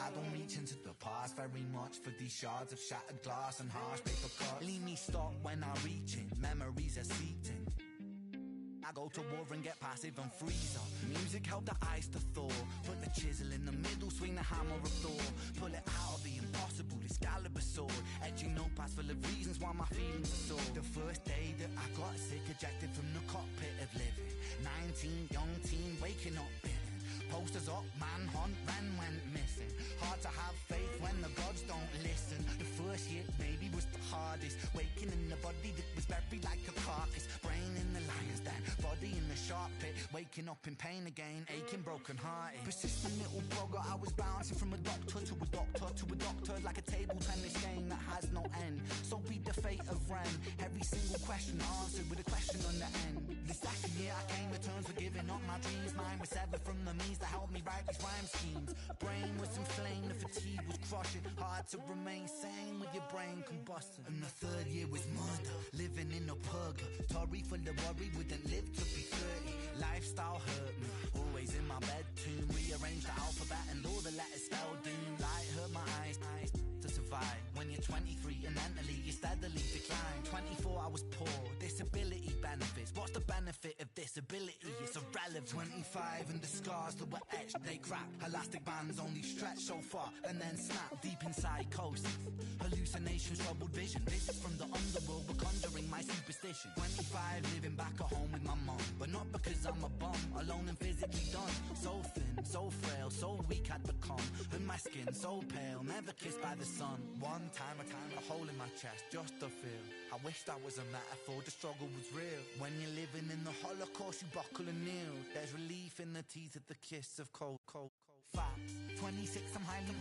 I don't reach into the past very much for these shards of shattered glass and harsh paper cuts. Leave me stop when I reach in, memories are seeping. I go to war and get passive and freeze up. Music help the ice to thaw. Put the chisel in the middle, swing the hammer of Thor. Pull it out of the impossible, Excalibur sword. Etching notepads full of reasons why my feelings are sore. The first day that I got sick, ejected from the cockpit of living. 19, young teen, waking up bitten. Posters up, manhunt, ran, went missing. Hard to have faith when the gods don't listen. The first year maybe was the hardest. Waking in the body that was buried like a carcass. Brain in the lion's den, body in the shark pit. Waking up in pain again, aching, broken hearted. Persistent little blogger, I was bouncing from a doctor to a doctor to a doctor. Like a table tennis game that has no end. So be the fate of Ren. Every single question answered with a question on the end. The second year I came to terms with giving up my dreams. Mine was severed from the means to help me write these rhyme schemes. Brain was inflamed, the fatigue was crushing. Hard to remain sane with your brain combusting. And the third year was murder, living in a purgatory full of worry, wouldn't live to be 30. Lifestyle hurt me, always in my bed tomb. Rearranged the alphabet and all the letters spelled doom. Light hurt my eyes to survive. When you're 23 and mentally you steadily decline. 24 I was poor, disability benefits. What's the benefit of disability? It's irrelevant. 25 and the scars that were etched, they crack. Elastic bands only stretch so far and then snap. Deep in psychosis, hallucinations, troubled vision. Visits from the underworld were conjuring my superstition. 25 living back at home with my mom, but not because I'm a bum, alone and physically done. So thin, so frail, so weak I'd become. And my skin so pale, never kissed by the sun. One time a hole in my chest, just a feel. I wish that was a metaphor, the struggle was real. When you're living in the Holocaust, you buckle and kneel. There's relief in the teeth of the kiss of cold. Facts, 26 I'm highly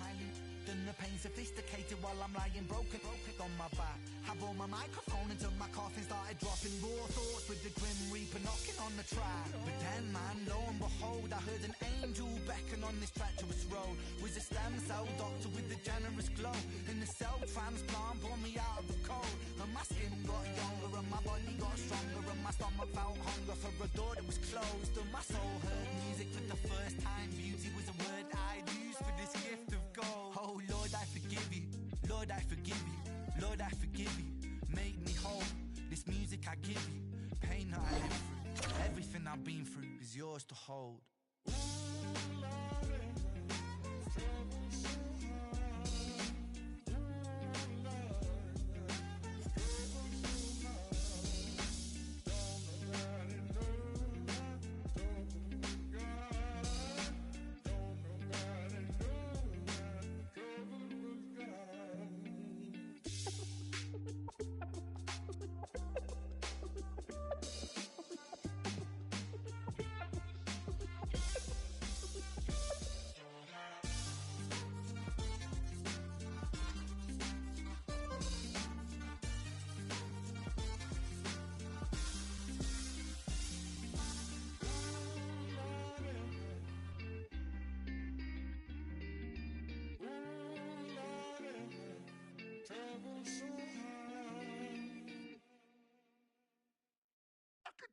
then the pain sophisticated while I'm lying broken on my back. Have on my microphone until my coffin started dropping. Raw thoughts with the grim reaper knocking on the track. But then man, lo and behold, I heard an angel beckon on this treacherous road. Was a stem cell doctor with a generous glow. In the cell transplant pulled me out of the cold. And my skin got younger and my body got stronger. And my stomach felt hunger for a door that was closed. And my soul heard music for the first time. Beauty was a word I'd use for this gift of gold. Oh Lord, I forgive you. Lord, I forgive you. Lord, I forgive you. Make me whole. This music I give you. Pain that I live through. Everything I've been through is yours to hold.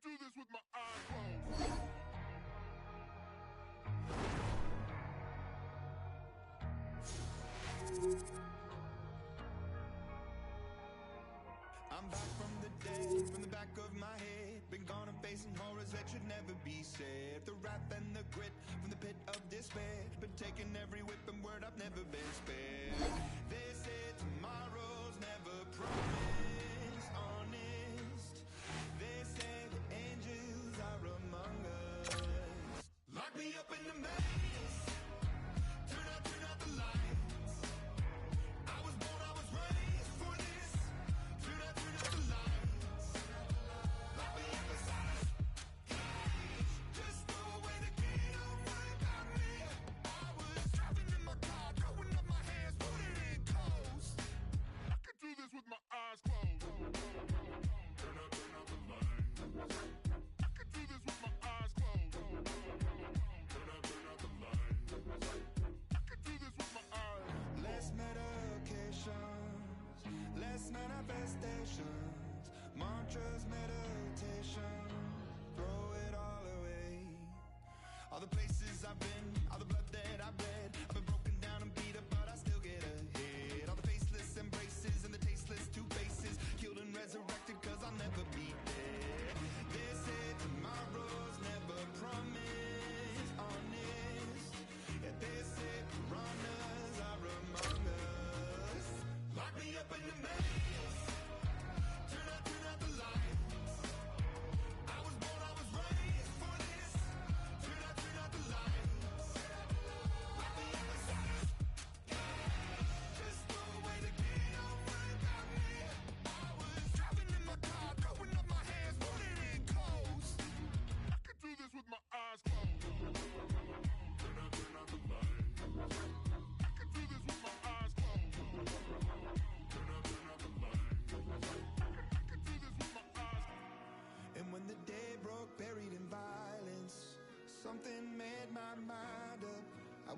Do this with my eyes closed. I'm back from the dead, from the back of my head. Been gone and facing horrors that should never be said. The wrath and the grit from the pit of despair. Been taking every whip and word, I've never been spared. They say tomorrow's never promised, honest. They say the angels are among us. Lock me up in the maze. Turn out the lights. I was born, I was raised for this. Turn out the lights. Lock me up inside a cage. Just throw away the key, don't worry about me. I was driving in my car, throwing up my hands, put it in coast. I could do this with my eyes closed.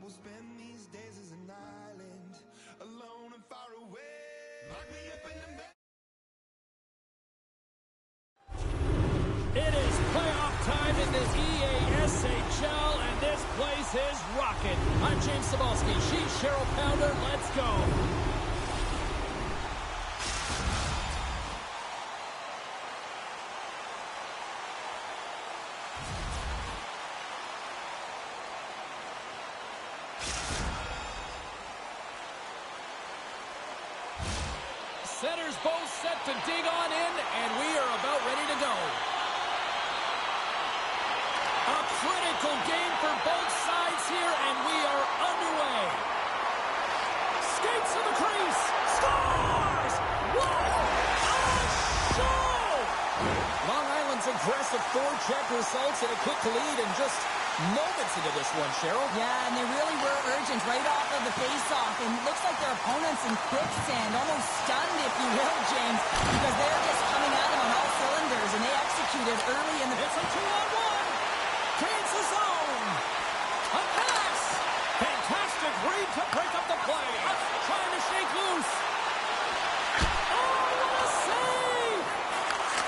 will spend these days as an island, alone and far away. Lock me up in the It is playoff time in the EASHL, and this place is rocking. I'm James Cebulski. She's Cheryl Pounder. Let's go. Centers both set to dig on in, and we are about ready to go. A critical game for both sides here, and we are underway. Skates to the crease. Scores! What a show! Long Island's aggressive forecheck results in a quick lead in just moments into this one, Cheryl. Yeah, and they really were urgent right off of the face-off, and it looks like their opponents in quicksand, almost stunned, if you will, James, because they're just coming at them on all cylinders, and they executed early in the... It's a 2-on-1! Creates a zone! A pass! Fantastic read to break up the play! Trying to shake loose! Oh, what a save!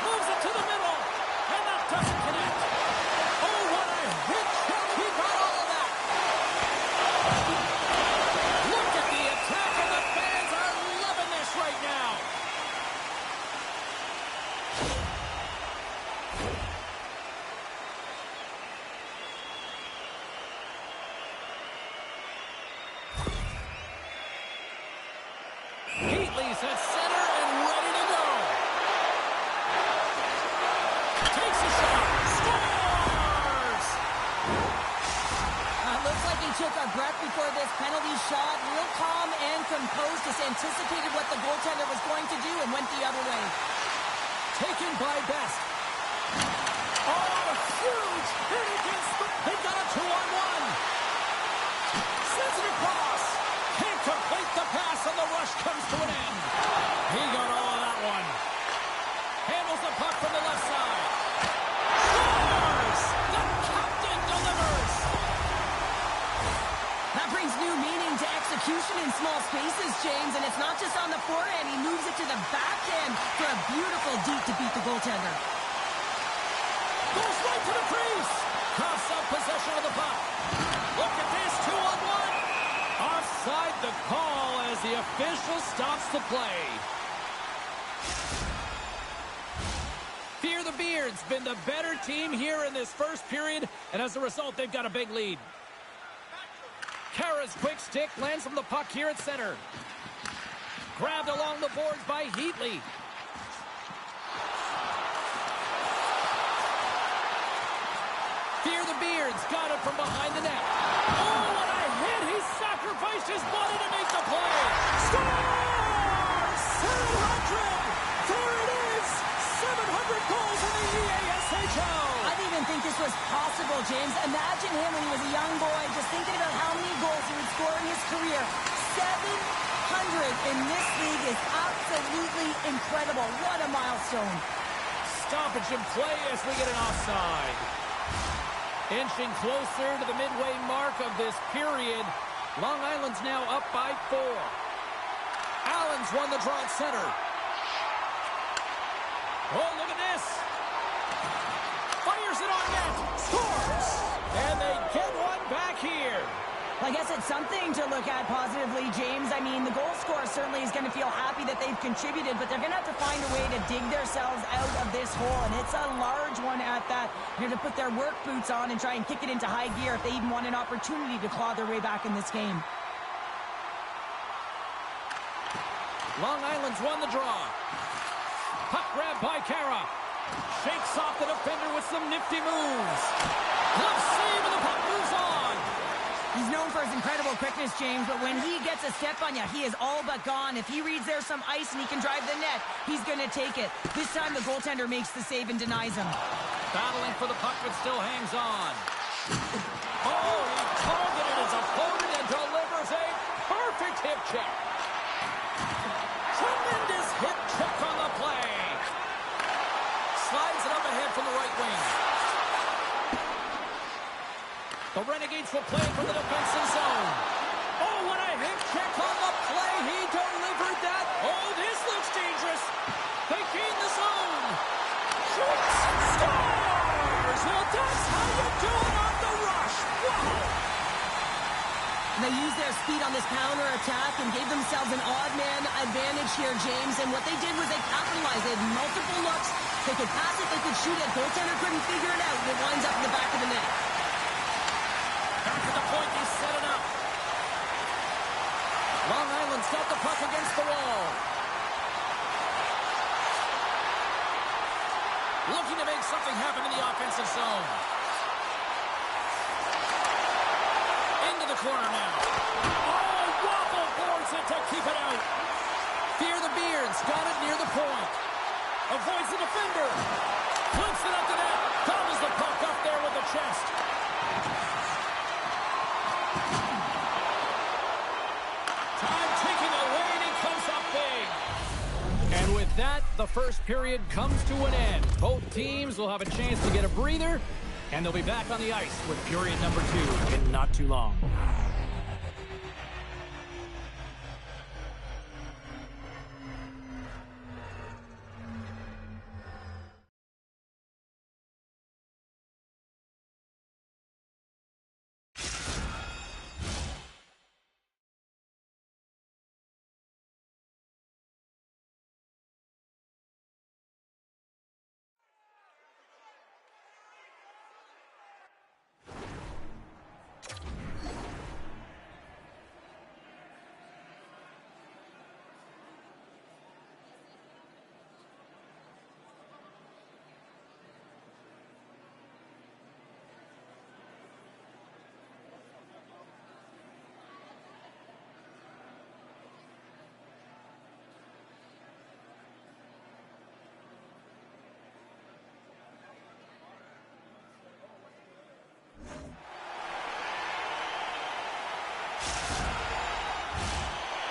Moves it to the middle, and that doesn't connect! Oh, what a hit! He got all of that! Look at the attack, and the fans are loving this right now! Heatley's at center and ready to go. Takes a shot. Scores! Looks like he took a breath before this penalty shot. Real calm and composed, just anticipated what the goaltender was going to do and went the other way. Taken by Best. Oh, huge hit against the... They got a 2-on-1. Sends it across. Can't complete the pass, and the rush comes to an end. He got all of that one. Handles the puck from the left side. Scores! The captain delivers. That brings new meaning to execution in small spaces, James, and it's not just on the forehand. He moves it to the backhand for a beautiful deep to beat the goaltender. Goes right to the crease. Coughs up possession of the puck. Look at this, 2-on-1. Offside the call as the official stops the play. Fear the Beards been the better team here in this first period, and as a result, they've got a big lead. Kara's quick stick lands from the puck here at center. Grabbed along the boards by Heatley. Fear the Beards got it from behind the net. Oh, what a hit! He sacrificed his body to make the play. Scores! 700! There it is! 700 goals in the EASHL! I didn't even think this was possible, James. Imagine him when he was a young boy, just thinking about how many goals he would score in his career. 700 in this league is absolutely incredible. What a milestone. Stoppage in play as we get an offside. Inching closer to the midway mark of this period. Long Island's now up by 4. Allen's won the draw at center. Oh, look at this. Fires it on net. Scores. And they get one back here. I guess it's something to look at positively, James. I mean, the goal scorer certainly is going to feel happy that they've contributed, but they're going to have to find a way to dig themselves out of this hole, and it's a large one at that. They're going to put their work boots on and try and kick it into high gear if they even want an opportunity to claw their way back in this game. Long Island's won the draw. Puck grab by Kara. Shakes off the defender with some nifty moves. Glove save, and the puck moves on. He's known for his incredible quickness, James, but when he gets a step on you, he is all but gone. If he reads there's some ice and he can drive the net, he's going to take it. This time the goaltender makes the save and denies him. Battling for the puck, but still hangs on. Oh, he targeted his opponent and delivers a perfect hip check. Tremendous hip check on the play. Slides it up ahead from the right wing. The Renegades will play from the defensive zone. Oh, what a hit kick on the play. He delivered that. Oh, this looks dangerous. They gain the zone. Shoots. Scores. Well, that's how you do it on the rush. Wow. They used their speed on this counter-attack and gave themselves an odd-man advantage here, James. And what they did was they capitalized. They had multiple looks. They could pass it, they could shoot it. Goaltender couldn't figure it out. It winds up in the back of the net. Back to the point, they set it up. Long Island's got the puck against the wall. Looking to make something happen in the offensive zone. Into the corner now. Oh, Waffle boards it to keep it out. Fear the Beards, got it near the point. Avoids the defender. Flips it up the net. Doubles the puck up there with the chest. Time ticking away, and he comes up big. And with that, the first period comes to an end. Both teams will have a chance to get a breather, and they'll be back on the ice with period number 2 in not too long.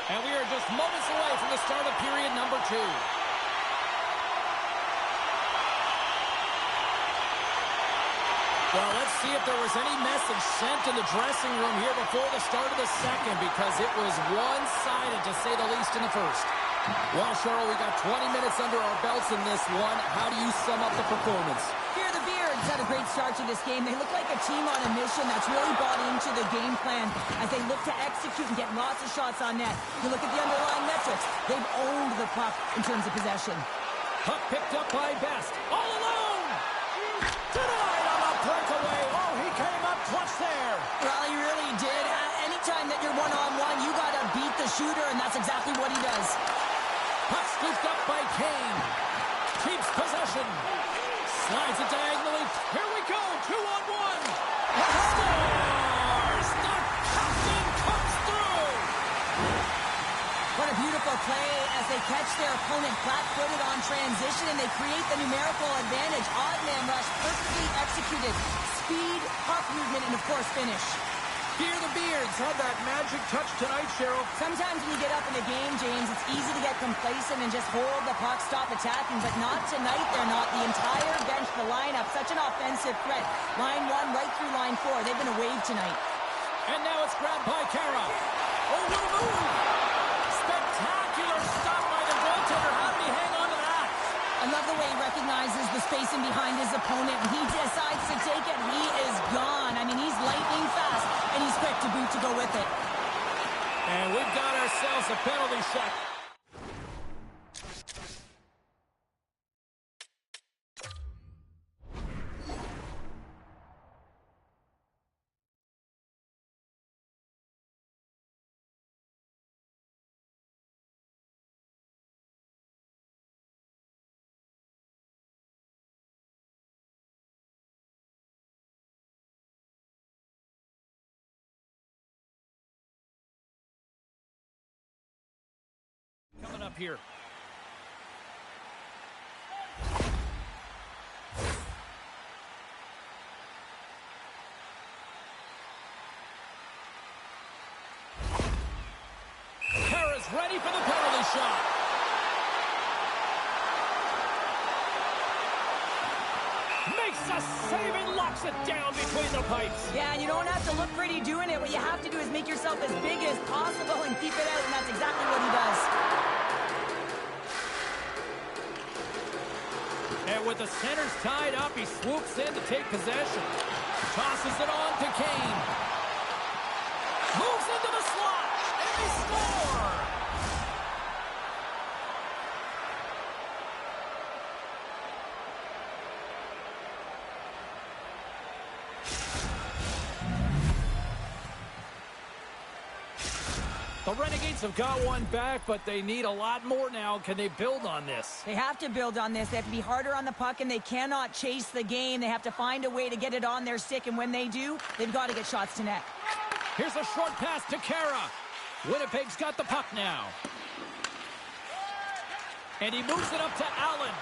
And we are just moments away from the start of period number 2. Well, let's see if there was any message sent in the dressing room here before the start of the second, because it was one-sided, to say the least, in the first. Well, Cheryl, we got 20 minutes under our belts in this one. How do you sum up the performance? Here, the Beards had a great start to this game. They look like a team on a mission that's really bought into the game plan as they look to execute and get lots of shots on net. You look at the underlying metrics. They've owned the puck in terms of possession. Puck picked up by Best. All alone! Tonight on the breakaway. Oh, he came up clutch there. Well, he really did. Anytime that you're one-on-one, you got to beat the shooter, and that's exactly what he does. Puck scooped up by Kane. Keeps possession. Slides it diagonally. Here we go. 2-on-1. Scores! The captain comes through. What a beautiful play as they catch their opponent flat-footed on transition, and they create the numerical advantage. Odd man rush, perfectly executed. Speed, puck movement, and, of course, finish. Here the Beards had that magic touch tonight, Cheryl. Sometimes when you get up in a game, James, it's easy to get complacent and just hold the puck, stop attacking, but not tonight. They're not. The entire bench, the lineup, such an offensive threat. Line 1 right through line 4. They've been a wave tonight. And now it's grabbed by Kara. Oh, what a move! Spectacular stop by the goaltender. How did he hang on to that? I love the way he recognizes the spacing behind his opponent. When he decides to take it, he is gone. I mean, he's lightning fast, and he's quick to boot to go with it. And we've got ourselves a penalty shot. Coming up here. Kara's ready for the penalty shot. Makes a save and locks it down between the pipes. Yeah, and you don't have to look pretty doing it. What you have to do is make yourself as big as possible and keep it out, and that's exactly what he does. And with the centers tied up, he swoops in to take possession. Tosses it on to Kane. Moves into the slot, and they score! The Renegades have got one back, but they need a lot more now. Can they build on this? They have to build on this. They have to be harder on the puck, and they cannot chase the game. They have to find a way to get it on their stick, and when they do, they've got to get shots to net. Here's a short pass to Kara. Winnipeg's got the puck now. And he moves it up to Allen.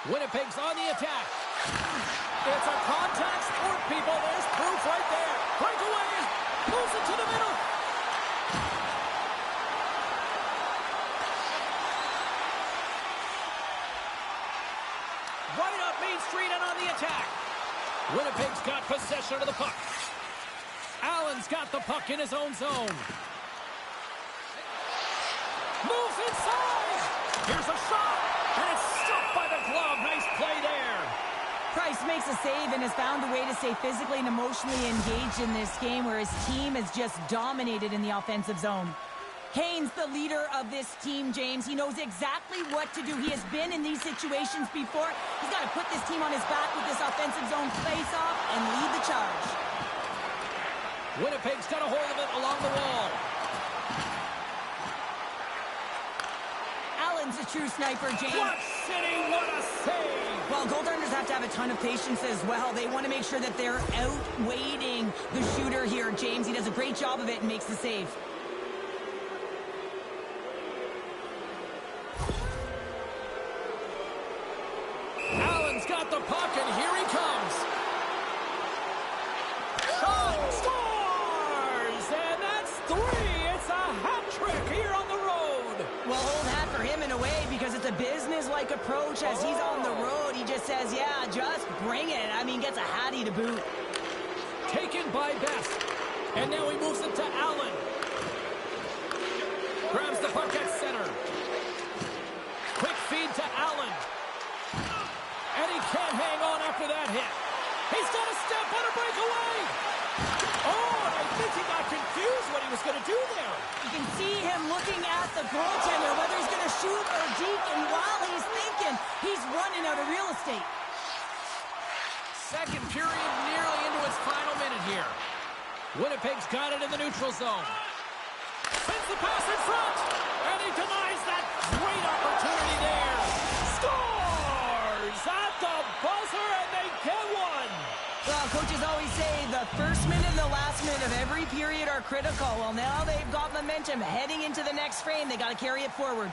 Winnipeg's on the attack. It's a contact sport, people. There's proof right there. Breakaway. Moves it to the middle. Right up Main Street and on the attack. Winnipeg's got possession of the puck. Allen's got the puck in his own zone. Moves inside. Here's a shot. And it's stopped by the glove. Nice play there. Price makes a save and has found a way to stay physically and emotionally engaged in this game where his team has just dominated in the offensive zone. Kane's the leader of this team, James. He knows exactly what to do. He has been in these situations before. He's got to put this team on his back with this offensive zone face-off and lead the charge. Winnipeg's got a hold of it along the wall. Allen's a true sniper, James. What City, what a save! Well, goaltenders have to have a ton of patience as well. They want to make sure that they're outweighting the shooter here, James. He does a great job of it and makes the save. Allen's got the puck, and here he comes. Shot scores! And that's 3. It's a hat trick here on the road. Well, hold hat for him in a way because it's a business-like approach as he's on the road. He just says, yeah, just bring it. I mean, gets a hattie to boot. Taken by Best. And now he moves it to Allen. Grabs the puck at center. Quick feed to Allen. And he can't hang on after that hit. He's got a step on a breakaway. Oh, I think he got confused what he was going to do there. You can see him looking at the goaltender, whether he's going to shoot or deke, and while he's thinking, he's running out of real estate. Second period nearly into its final minute here. Winnipeg's got it in the neutral zone. Sends the pass in front, and he denies that great opportunity there. Scores at the buzzer, and they get one. Well, coaches always say the first minute and the last minute of every period are critical. Well, now they've got momentum heading into the next frame. They got to carry it forward.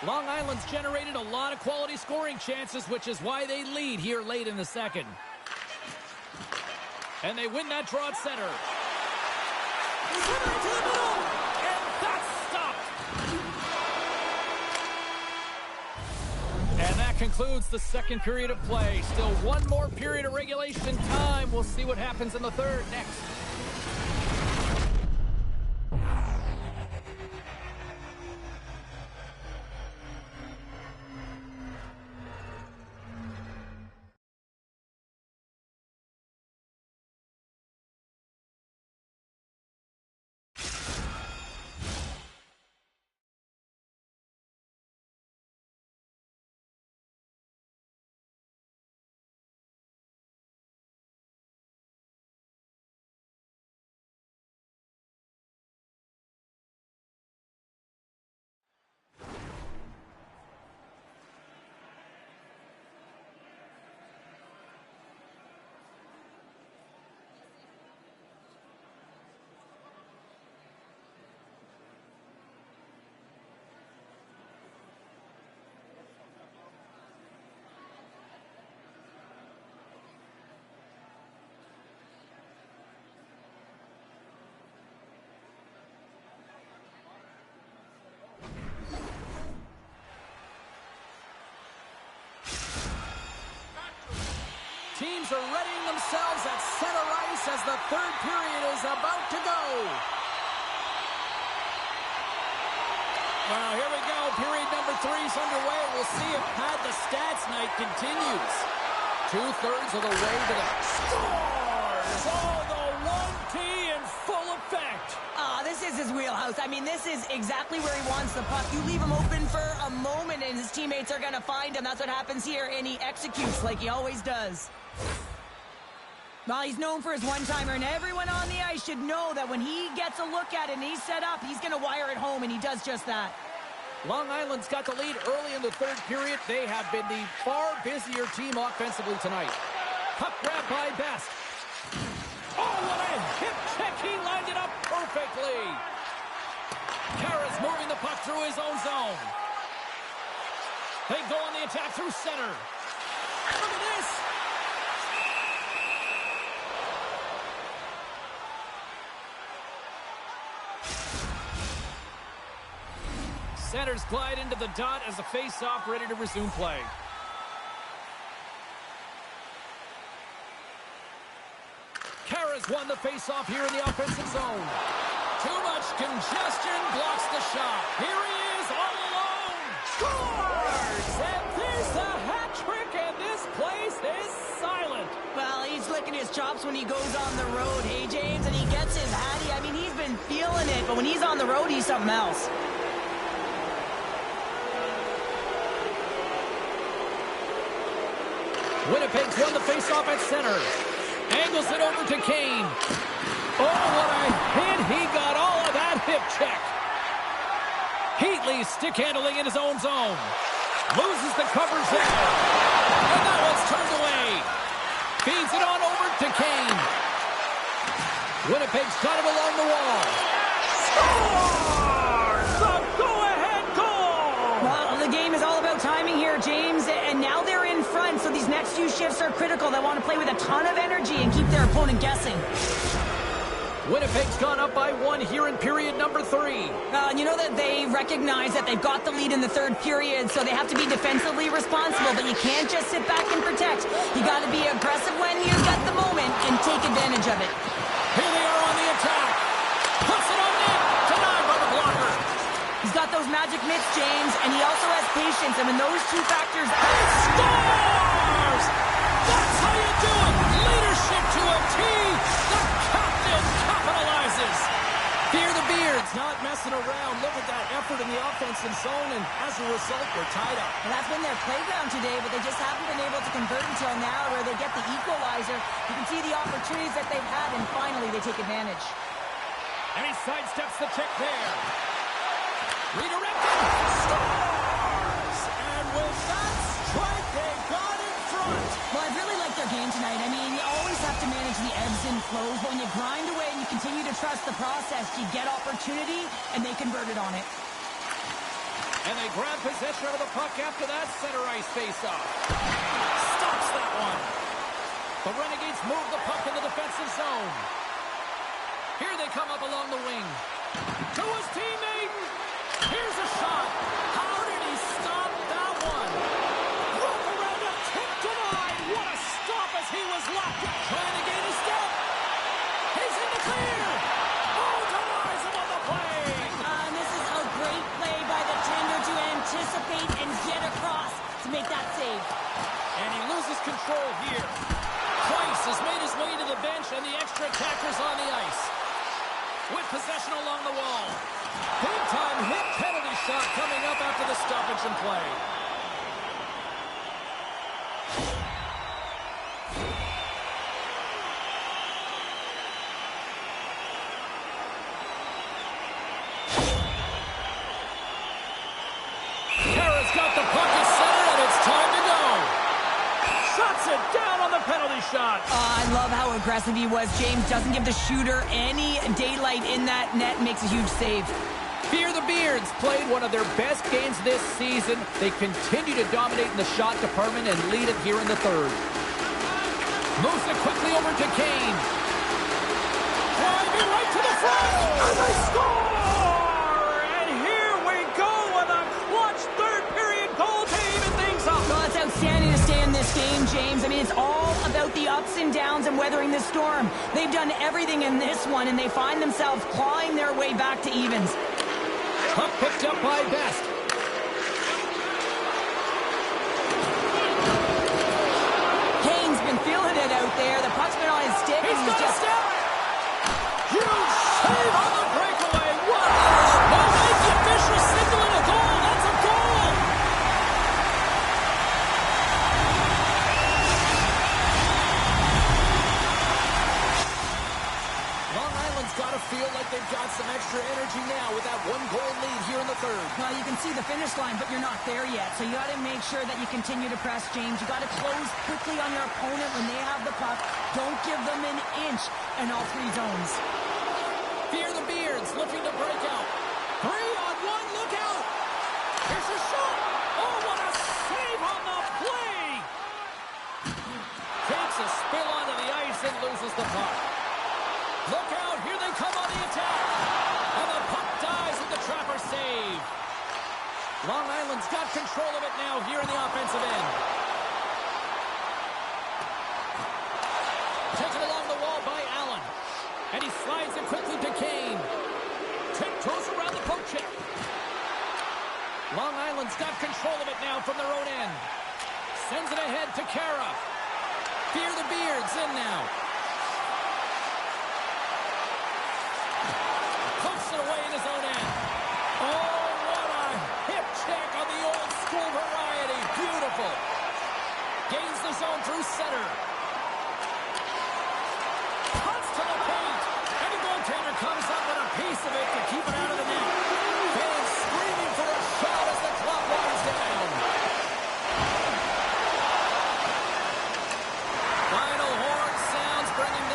Long Island's generated a lot of quality scoring chances, which is why they lead here late in the second. And they win that draw at center. Center into the middle, and that's stopped. And that concludes the second period of play. Still one more period of regulation time. We'll see what happens in the third next. teams are readying themselves at center ice as the third period is about to go. Well, here we go. Period number 3 is underway. We'll see if Pat the Stats night continues. 2/3 of the way to the scores. Oh, the 1T in full effect. This is his wheelhouse. I mean, this is exactly where he wants the puck. You leave him open for a moment, and his teammates are going to find him. That's what happens here, and he executes like he always does. Well, he's known for his one-timer, and everyone on the ice should know that when he gets a look at it and he's set up, he's going to wire it home, and he does just that. Long Island's got the lead early in the third period. They have been the far busier team offensively tonight. Puck grab by Best. Oh, what a hip check. He lined it up perfectly. Kara's moving the puck through his own zone. They go on the attack through center. Look at this. Centers glide into the dot as a face-off ready to resume play. Kara's won the face-off here in the offensive zone. Too much congestion blocks the shot. Here he is all alone. Scores! And there's the hat trick, and this place is silent. Well, he's licking his chops when he goes on the road, hey, James? And he gets his hattie. I mean, he's been feeling it, but when he's on the road, he's something else. Winnipeg's won the face-off at center. Angles it over to Kane. Oh, what a hit. He got all of that hip check. Heatley stick handling in his own zone. Loses the covers there. And that one's turned away. Feeds it on over to Kane. Winnipeg's got it along the wall. Scores! The go-ahead goal! Well, the game is all about timing here, James, and now they're in front, so these next few shifts are critical. They want to play with a ton of energy and keep their opponent guessing. Winnipeg's gone up by 1 here in period number 3. And you know that they recognize that they've got the lead in the third period, so they have to be defensively responsible, but you can't just sit back and protect. You got to be aggressive when you've got the moment and take advantage of it. Here they are on the attack. Puts it on net. Denied by the blocker. He's got those magic mitts, James, and he also has patience, and when those two factors... Scores! That's how you do it! Leadership to a T! The captain capitalizes! Fear the Beards, not messing around. Look at that effort in the offensive zone, and as a result, we're tied up. And that's been their playground today, but they just haven't been able to convert until now where they get the equalizer. You can see the opportunities that they've had, and finally they take advantage. And he sidesteps the check there. Redirected. Scores! And with that strike, they got in front. Well, I really like their game tonight. I mean, you always have to manage the ebbs and flows, but when you grind away and you continue to trust the process, you get opportunity, and they converted on it. And they grab possession of the puck after that center ice face-off. Stops that one. The Renegades move the puck in the defensive zone. Here they come up along the wing. To his teammate. Here's a shot. How did he stop that one? Rope around a tip denied. What a stop as he was locked up. Trying to gain a step. He's in the clear. Oh, denies him on the play. And this is a great play by the tender to anticipate and get across to make that save. And he loses control here. Price has made his way to the bench, and the extra attackers on the ice. With possession along the wall. Big-time hit penalty shot coming up after the stoppage in play. Kara's got the puck at center, and it's time to go. Shuts it down on the penalty shot. I love how aggressive he was. James doesn't give the shooter any daylight in that net, makes a huge save. Fear the Beards played one of their best games this season. They continue to dominate in the shot department and lead it here in the third. Moves it quickly over to Kane. Driving right to the front. And they score! And here we go with a clutch third period goal to even things up. Well, it's outstanding to stay in this game, James. I mean, it's all about the ups and downs and weathering the storm. They've done everything in this one, and they find themselves clawing their way back to evens. Puck picked up by Best. Kane's been feeling it out there. The puck's been on his stick, and he's just... Huge save on the breakaway. What? Oh, wait, the official signaling a goal. That's a goal. Long Island's got to feel like they've got some extra energy now with that one-goal lead here in the third. Well, you can see the finish line, but you're not there yet. So you got to make sure that you continue to press, James. You got to close quickly on your opponent when they have the puck. Don't give them an inch in all three zones. Fear the Beards looking to break out. 3-on-1, look out! Here's a shot! Oh, what a save on the play! Takes a spill onto the ice and loses the puck. Look out, here they come on the attack! And the puck dies with the Trapper save. Long Island's got control of it now here in the offensive end. Taken along the wall by Allen. And he slides it quickly to Kane. Tiptoes around the poke check. Long Island's got control of it now from their own end. Sends it ahead to Kara. Fear the Beards in now. Pokes it away in his own end. Oh, what a hip check on the old school variety. Beautiful. Gains the zone through center.